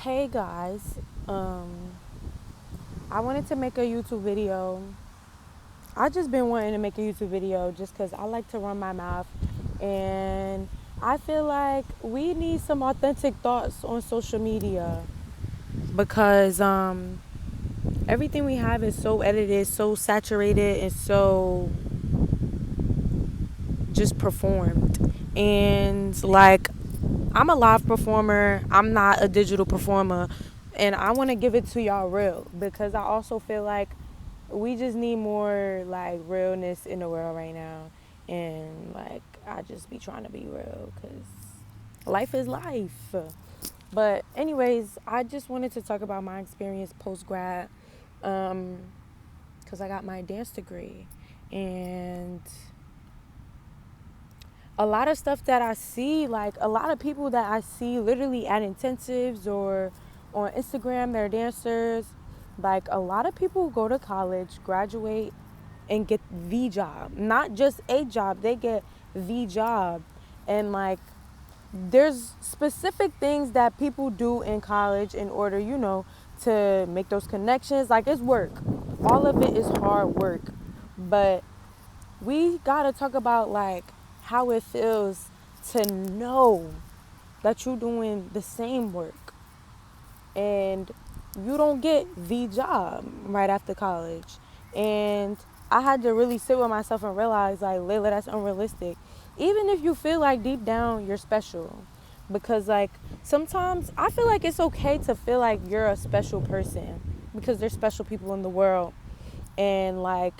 Hey guys, um, I wanted to make a YouTube video. I just been wanting to make a YouTube video just because I like to run my mouth, and I feel like we need some authentic thoughts on social media because everything we have is so edited, so saturated, and so just performed. And like, I'm a live performer. I'm not a digital performer. And I want to give it to y'all real because I also feel like we just need more like realness in the world right now. And like, I just be trying to be real because life is life. But anyways, I just wanted to talk about my experience post grad because I got my dance degree. And a lot of stuff that I see, like a lot of people that I see literally at intensives or on Instagram, they're dancers. Like a lot of people go to college, graduate, and get the job. Not just a job, they get the job. And like there's specific things that people do in college in order, to make those connections. Like it's work. All of it is hard work. But we gotta talk about like how it feels to know that you're doing the same work and you don't get the job right after college. And I had to really sit with myself and realize, like, Layla, that's unrealistic. Even if you feel like deep down you're special. Because, like, sometimes I feel like it's okay to feel like you're a special person because there's special people in the world. And, like,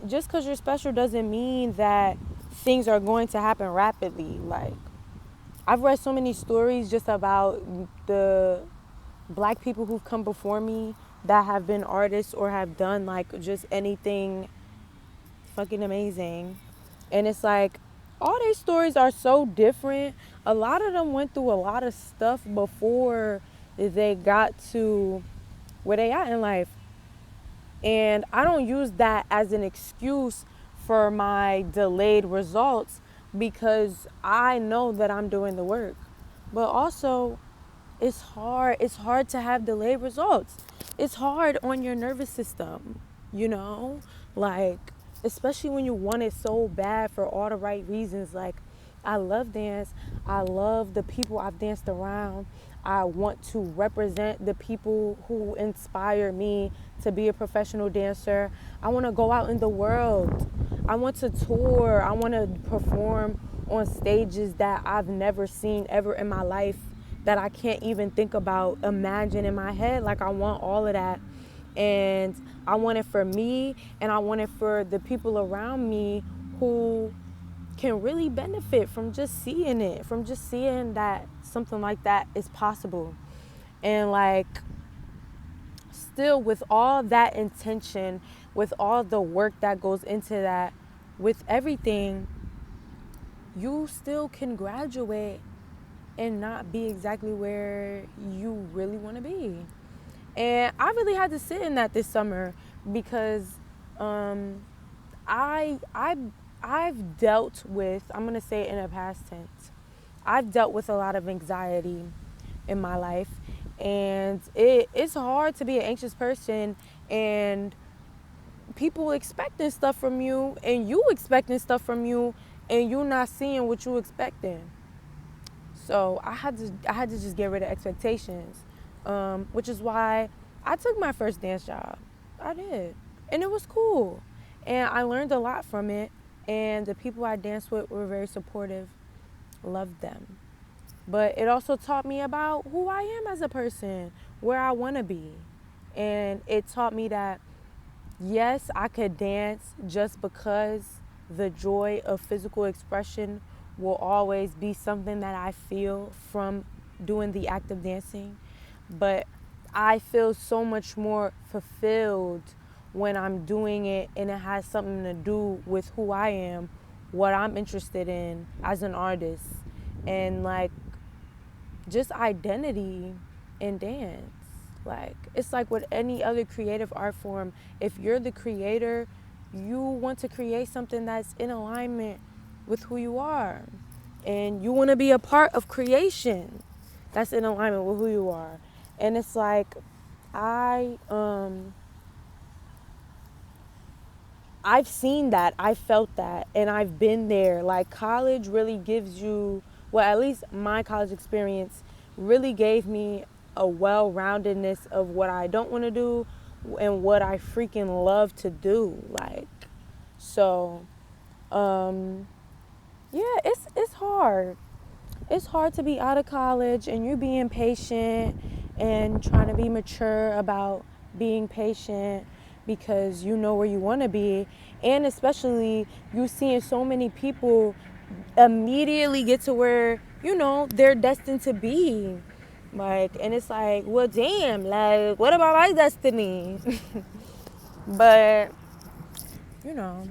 just because you're special doesn't mean that things are going to happen rapidly. Like, I've read so many stories just about the black people who've come before me that have been artists or have done like just anything fucking amazing. And it's like all these stories are so different. A lot of them went through a lot of stuff before they got to where they at in life. And I don't use that as an excuse for my delayed results because I know that I'm doing the work. But also, it's hard. It's hard to have delayed results. It's hard on your nervous system, you know? Like, especially when you want it so bad for all the right reasons. Like, I love dance. I love the people I've danced around. I want to represent the people who inspire me to be a professional dancer. I want to go out in the world. I want to tour. I want to perform on stages that I've never seen ever in my life, that I can't even think about, imagine in my head. Like, I want all of that. And I want it for me, and I want it for the people around me who can really benefit from just seeing it, from just seeing that something like that is possible. And like, still, with all that intention, with all the work that goes into that, with everything, you still can graduate and not be exactly where you really want to be. And I really had to sit in that this summer because um, I I've dealt with, I'm gonna say it in a past tense, I've dealt with a lot of anxiety in my life, and it's hard to be an anxious person and people expecting stuff from you and you expecting stuff from you and you not seeing what you expecting. So I had to just get rid of expectations, which is why I took my first dance job. I did, and it was cool, and I learned a lot from it. And the people I danced with were very supportive. Loved them, but it also taught me about who I am as a person, where I want to be, and it taught me that yes, I could dance just because the joy of physical expression will always be something that I feel from doing the act of dancing. But I feel so much more fulfilled when I'm doing it and it has something to do with who I am, what I'm interested in as an artist, and like just identity in dance. Like, it's like with any other creative art form, if you're the creator, you want to create something that's in alignment with who you are. And you want to be a part of creation. that's in alignment with who you are. And it's like I I've seen that, I felt that, and I've been there. Like college really gives you, well, at least my college experience really gave me a well-roundedness of what I don't want to do and what I freaking love to do. Like, so, um, yeah, it's hard. It's hard to be out of college and you're being patient and trying to be mature about being patient because you know where you want to be, and especially you seeing so many people immediately get to where they're destined to be, like, and it's like, well, damn, like, what about my destiny? But you know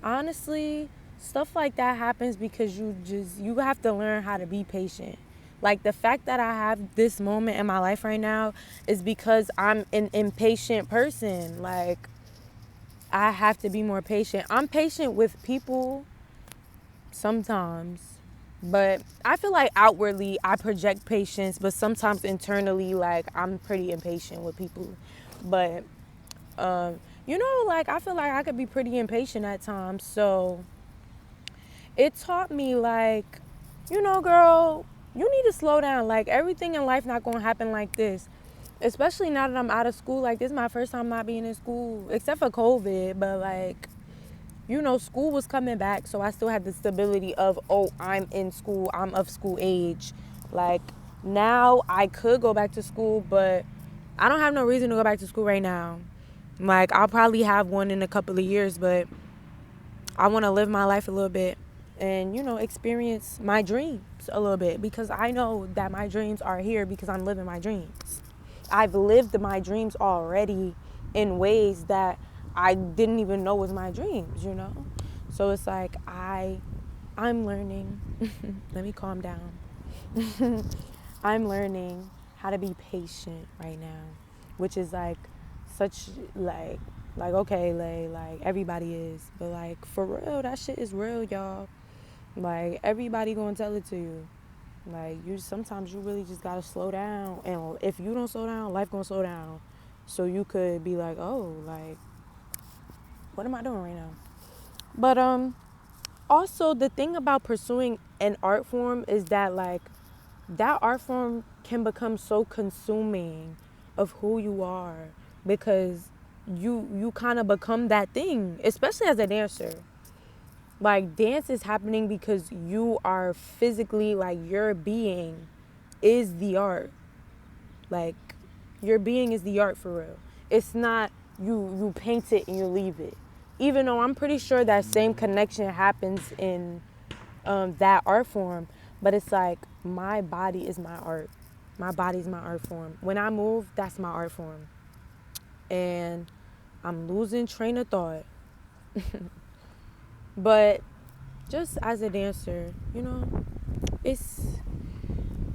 honestly, stuff like that happens because you have to learn how to be patient. Like the fact that I have this moment in my life right now is because I'm an impatient person. Like I have to be more patient. I'm patient with people sometimes, but I feel like outwardly I project patience, but sometimes internally, like, I'm pretty impatient with people. But like, I feel like I could be pretty impatient at times. So it taught me, like, girl, you need to slow down. Like, everything in life not gonna happen like this. Especially now that I'm out of school. Like, this is my first time not being in school, except for COVID. But like, school was coming back, so I still had the stability of, oh, I'm in school, I'm of school age. Like, now I could go back to school, but I don't have no reason to go back to school right now. Like, I'll probably have one in a couple of years, but I want to live my life a little bit and, experience my dreams a little bit, because I know that my dreams are here because I'm living my dreams. I've lived my dreams already in ways that I didn't even know was my dreams. So it's like I'm learning. Let me calm down. I'm learning how to be patient right now, which is like such okay, like everybody is, but like for real, that shit is real, y'all. Like everybody gonna tell it to you. Like sometimes you really just gotta slow down, and if you don't slow down, life gonna slow down. So you could be like, oh, like, what am I doing right now? But also the thing about pursuing an art form is that, like, that art form can become so consuming of who you are, because you kind of become that thing, especially as a dancer. Like, dance is happening because you are physically, like, your being is the art. Like, your being is the art for real. It's not you paint it and you leave it. Even though I'm pretty sure that same connection happens in that art form, but it's like my body is my art. My body's my art form. When I move, that's my art form. And I'm losing train of thought. But just as a dancer, it's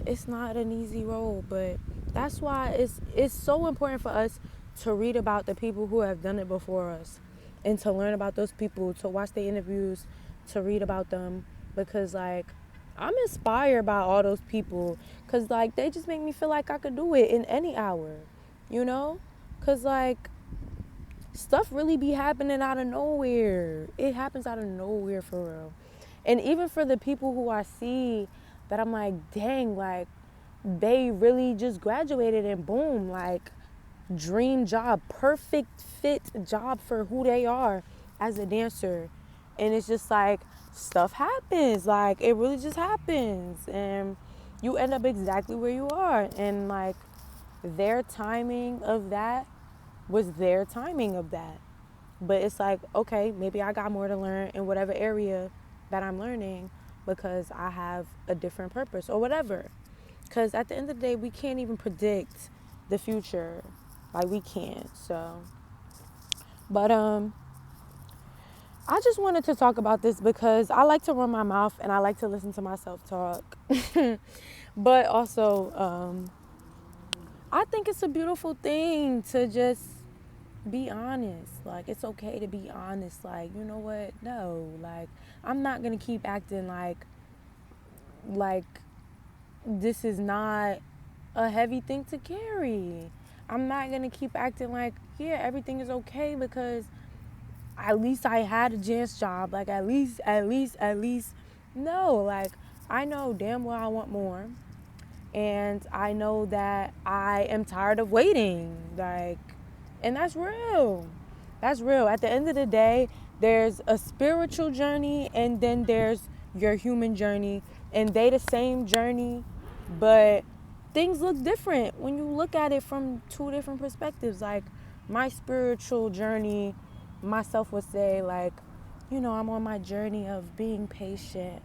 it's not an easy role, but that's why it's so important for us to read about the people who have done it before us, and to learn about those people, to watch their interviews, to read about them, because, like, I'm inspired by all those people, because, like, they just make me feel like I could do it in any hour, because, like, stuff really be happening out of nowhere. It happens out of nowhere for real. And even for the people who I see that I'm like, dang, like, they really just graduated and boom, like, dream job, perfect fit job for who they are as a dancer. And it's just like, stuff happens. Like, it really just happens. And you end up exactly where you are. And, like, their timing of that was their timing of that. But it's like, okay, maybe I got more to learn in whatever area that I'm learning, because I have a different purpose or whatever. Because at the end of the day, we can't even predict the future. Like, we can't. So, but I just wanted to talk about this because I like to run my mouth and I like to listen to myself talk. But also, I think it's a beautiful thing to just be honest. Like, it's okay to be honest. Like, you know what? No, like, I'm not gonna keep acting like this is not a heavy thing to carry. I'm not going to keep acting like, yeah, everything is okay because at least I had a chance job. Like, at least. No, like, I know damn well I want more. And I know that I am tired of waiting. Like, and that's real. That's real. At the end of the day, there's a spiritual journey and then there's your human journey. And they the same journey, but things look different when you look at it from two different perspectives. Like my spiritual journey, myself would say, like, I'm on my journey of being patient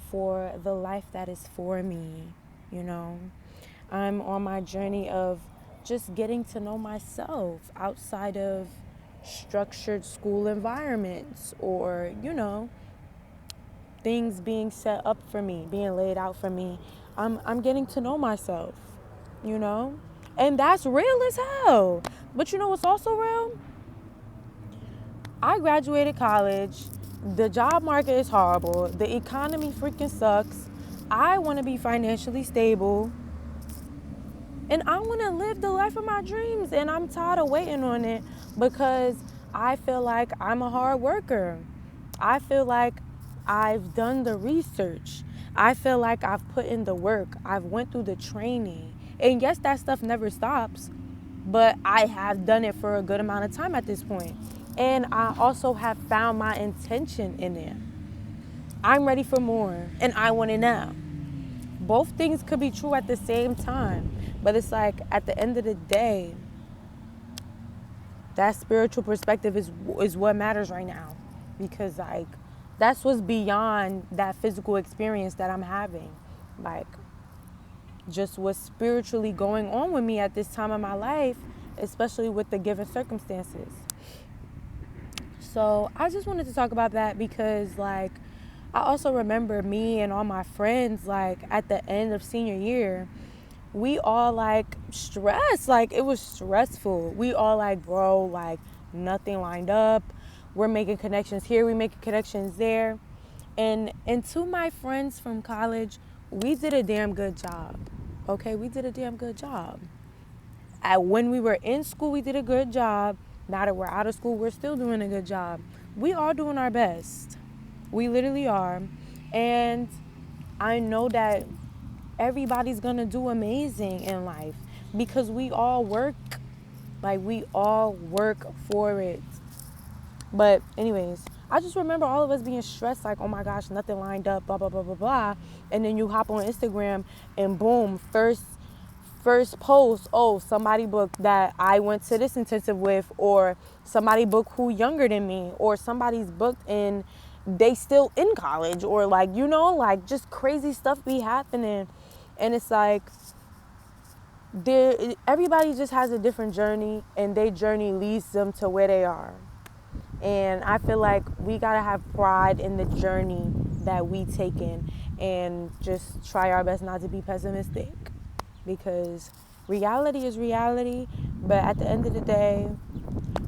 for the life that is for me, you know. I'm on my journey of just getting to know myself outside of structured school environments or, things being set up for me, being laid out for me. I'm getting to know myself, you know? And that's real as hell. But you know what's also real? I graduated college. The job market is horrible. The economy freaking sucks. I want to be financially stable. And I want to live the life of my dreams. And I'm tired of waiting on it because I feel like I'm a hard worker. I feel like I've done the research. I feel like I've put in the work. I've went through the training. And yes, that stuff never stops, but I have done it for a good amount of time at this point. And I also have found my intention in it. I'm ready for more and I want it now. Both things could be true at the same time, but it's like at the end of the day, that spiritual perspective is what matters right now, because like that's what's beyond that physical experience that I'm having. Like just what's spiritually going on with me at this time of my life, especially with the given circumstances. So I just wanted to talk about that because like I also remember me and all my friends, like at the end of senior year, we all like stressed. Like it was stressful. We all like, bro, like nothing lined up. We're making connections here, we making connections there. And to my friends from college, we did a damn good job. Okay, we did a damn good job. When we were in school, we did a good job. Now that we're out of school, we're still doing a good job. We are doing our best. We literally are. And I know that everybody's gonna do amazing in life because we all work, like we all work for it. But anyways, I just remember all of us being stressed, like, oh my gosh, nothing lined up, blah blah blah blah blah. And then you hop on Instagram and boom, first post, oh, somebody booked that I went to this intensive with, or somebody booked who younger than me, or somebody's booked and they still in college, or like, like just crazy stuff be happening. And it's like everybody just has a different journey and their journey leads them to where they are. And I feel like we gotta have pride in the journey that we taken and just try our best not to be pessimistic, because reality is reality. But at the end of the day,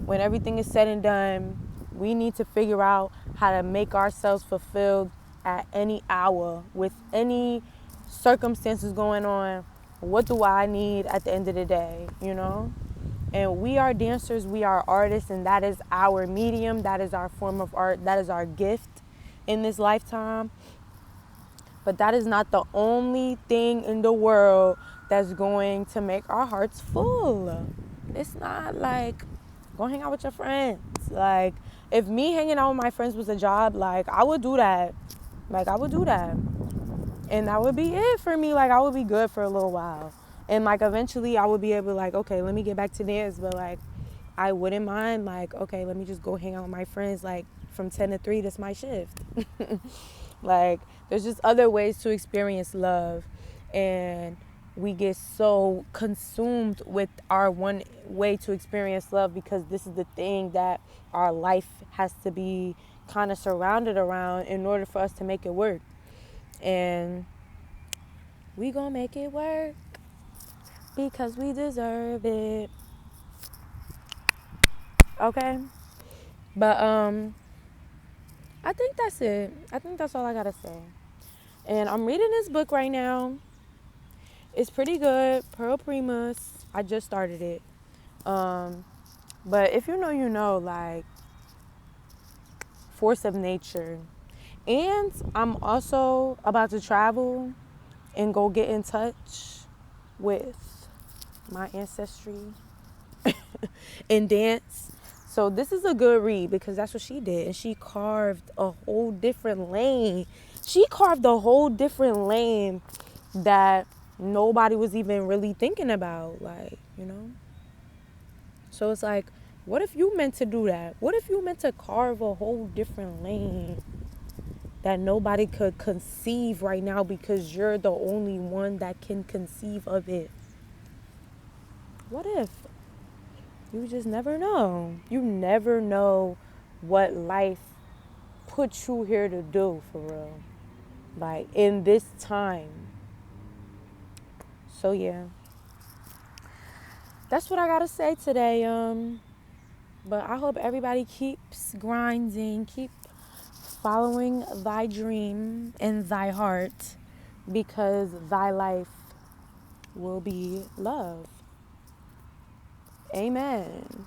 when everything is said and done, we need to figure out how to make ourselves fulfilled at any hour with any circumstances going on. What do I need at the end of the day, And we are dancers, we are artists, and that is our medium, that is our form of art, that is our gift in this lifetime. But that is not the only thing in the world that's going to make our hearts full. It's not like go hang out with your friends. Like if me hanging out with my friends was a job, like I would do that. Like I would do that. And that would be it for me. Like I would be good for a little while. And like eventually I would be able to like, okay, let me get back to this. But like I wouldn't mind like, okay, let me just go hang out with my friends like from 10 to 3, that's my shift. Like there's just other ways to experience love. And we get so consumed with our one way to experience love because this is the thing that our life has to be kind of surrounded around in order for us to make it work. And we gonna make it work because we deserve it. Okay? But I think that's it. I think that's all I gotta say. And I'm reading this book right now. It's pretty good. Pearl Primus. I just started it. But if you know, you know, like Force of Nature. And I'm also about to travel and go get in touch with my ancestry and dance. So this is a good read because that's what she did. And she carved a whole different lane. She carved a whole different lane that nobody was even really thinking about. Like, you know? So it's like, what if you meant to do that? What if you meant to carve a whole different lane that nobody could conceive right now because you're the only one that can conceive of it? What if? You just never know. You never know what life put you here to do, for real. Like, in this time. So, yeah. That's what I gotta say today. But I hope everybody keeps grinding, keep following thy dream in thy heart, because thy life will be love. Amen.